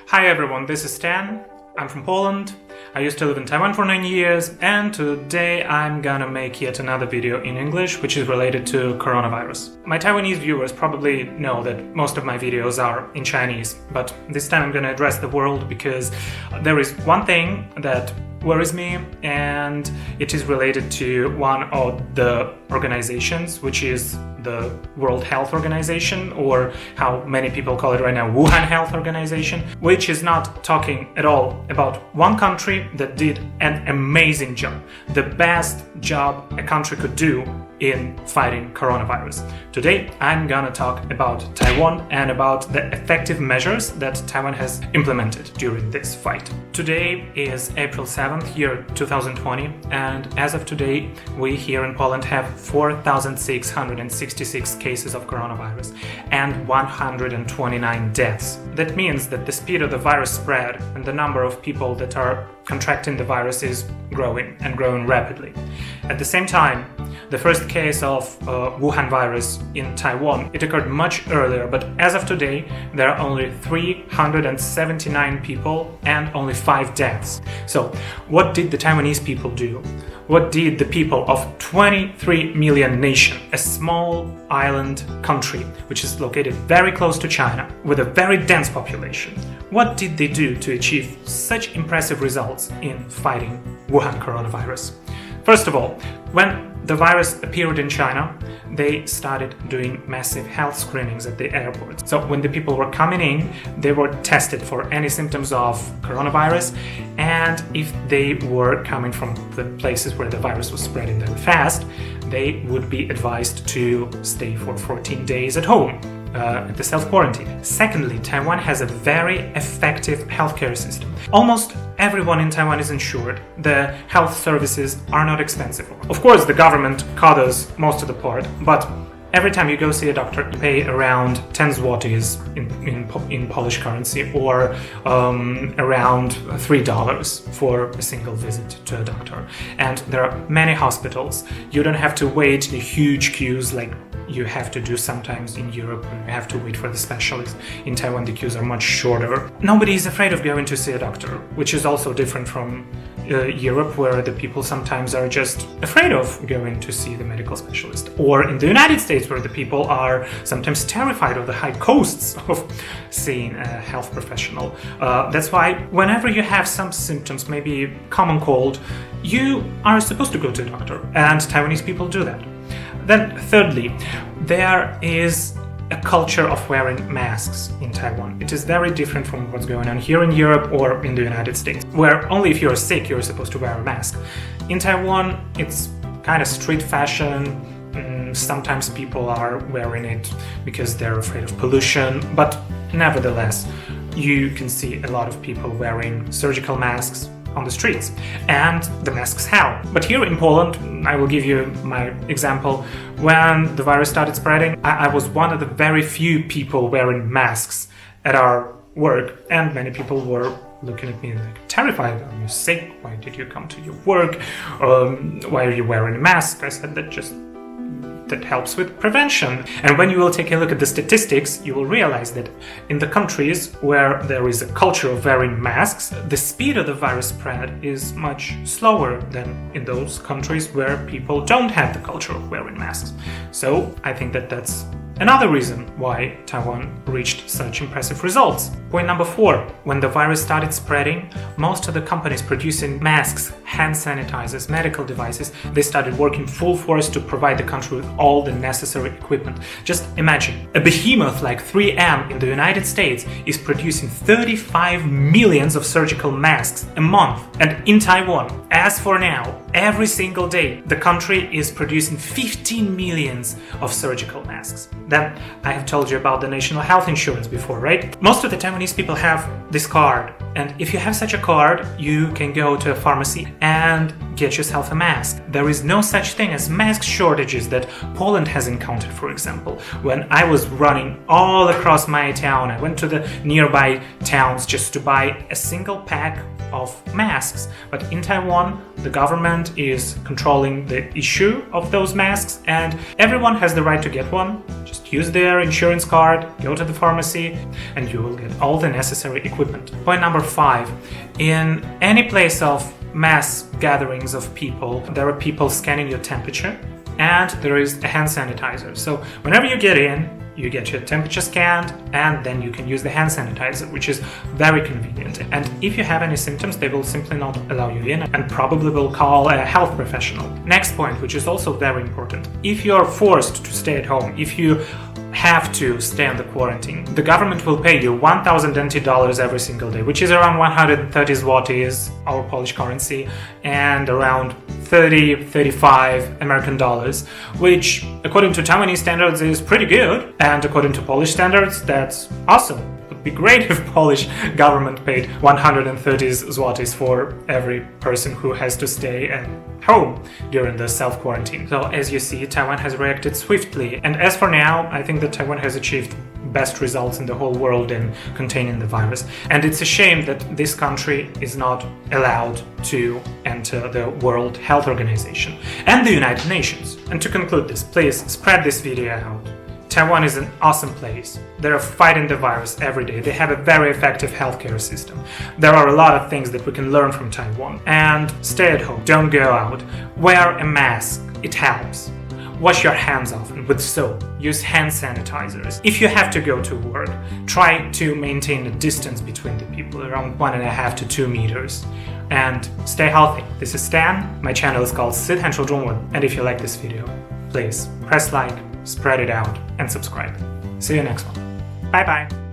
Hi everyone, this is Stan. I'm from Poland. I used to live in Taiwan for 9 years, and today I'm gonna make yet another video in English which is related to coronavirus. My Taiwanese viewers probably know that most of my videos are in Chinese, but this time I'm gonna address the world because there is one thing that worries me, and it is related to one of the organizations, which is the World Health Organization, or how many people call it right now, Wuhan Health Organization, which is not talking at all about one country that did an amazing job, the best job a country could do in fighting coronavirus. Today I'm gonna talk about Taiwan and about the effective measures that Taiwan has implemented during this fight. Today is April 7th, year 2020, and as of today we here in Poland have 4,666 cases of coronavirus and 129 deaths. That means that the speed of the virus spread and the number of people that are contracting the virus is growing and growing rapidly. At the same time, the first case of Wuhan virus in Taiwan, it occurred much earlier, but as of today, there are only 379 people and only 5 deaths. So, what did the Taiwanese people do? What did the people of 23 million nation, a small island country, which is located very close to China, with a very dense population, what did they do to achieve such impressive results in fighting Wuhan coronavirus? First of all, when the virus appeared in China, they started doing massive health screenings at the airports. So when the people were coming in, they were tested for any symptoms of coronavirus, and if they were coming from the places where the virus was spreading very fast, they would be advised to stay for 14 days at home. At the self-quarantine. Secondly, Taiwan has a very effective healthcare system. Almost everyone in Taiwan is insured. The health services are not expensive. Of course, the government covers most of the part, but every time you go see a doctor, you pay around 10 zlotys in Polish currency, or around $3 for a single visit to a doctor. And there are many hospitals. You don't have to wait in huge queues like you have to do sometimes in Europe when you have to wait for the specialist. In Taiwan, the queues are much shorter. Nobody is afraid of going to see a doctor, which is also different from Europe, where the people sometimes are just afraid of going to see the medical specialist. Or in the United States, where the people are sometimes terrified of the high costs of seeing a health professional. That's why whenever you have some symptoms, maybe common cold, you are supposed to go to a doctor, and Taiwanese people do that. Then thirdly, there is a culture of wearing masks in Taiwan. It is very different from what's going on here in Europe or in the United States, where only if you're sick you're supposed to wear a mask. In Taiwan, it's kind of street fashion. Sometimes people are wearing it because they're afraid of pollution, but nevertheless, you can see a lot of people wearing surgical masks on the streets, and the masks help. But here in Poland, I will give you my example. When the virus started spreading, I was one of the very few people wearing masks at our work, and many people were looking at me like terrified. Are you sick? Why did you come to your work? Why are you wearing a mask? I said that helps with prevention. And when you will take a look at the statistics, you will realize that in the countries where there is a culture of wearing masks, the speed of the virus spread is much slower than in those countries where people don't have the culture of wearing masks. So I think that that's another reason why Taiwan reached such impressive results. Point number 4. When the virus started spreading, most of the companies producing masks, hand sanitizers, medical devices, they started working full force to provide the country with all the necessary equipment. Just imagine, a behemoth like 3M in the United States is producing 35 millions of surgical masks a month. And in Taiwan, as for now, every single day, the country is producing 15 millions of surgical masks. Then, I have told you about the national health insurance before, right? Most of the Taiwanese people have this card, and if you have such a card, you can go to a pharmacy and get yourself a mask. There is no such thing as mask shortages that Poland has encountered, for example. When I was running all across my town, I went to the nearby towns just to buy a single pack of masks. But in Taiwan, the government is controlling the issue of those masks, and everyone has the right to get one. Just use their insurance card, go to the pharmacy, and you will get all the necessary equipment. Point number 5. In any place of mass gatherings of people, there are people scanning your temperature, and there is a hand sanitizer. So whenever you get in, you get your temperature scanned, and then you can use the hand sanitizer, which is very convenient. And if you have any symptoms, they will simply not allow you in and probably will call a health professional. Next point, which is also very important. If you're forced to stay at home, if you have to stay on the quarantine, the government will pay you $1,020 every single day, which is around 130 zlotys, our Polish currency, and around 35 American dollars, which according to Taiwanese standards is pretty good, and according to Polish standards, that's awesome. It would be great if Polish government paid 130 zlotys for every person who has to stay at home during the self-quarantine. So as you see, Taiwan has reacted swiftly, and as for now, I think that Taiwan has achieved best results in the whole world in containing the virus. And it's a shame that this country is not allowed to enter the World Health Organization and the United Nations. And to conclude this, please spread this video out. Taiwan is an awesome place. They're fighting the virus every day. They have a very effective healthcare system. There are a lot of things that we can learn from Taiwan. And stay at home. Don't go out. Wear a mask. It helps. Wash your hands often with soap. Use hand sanitizers. If you have to go to work, try to maintain a distance between the people, around 1.5 to 2 meters. And stay healthy. This is Stan. My channel is called 四谈说中文. And if you like this video, please press like, spread it out, and subscribe. See you next one. Bye bye.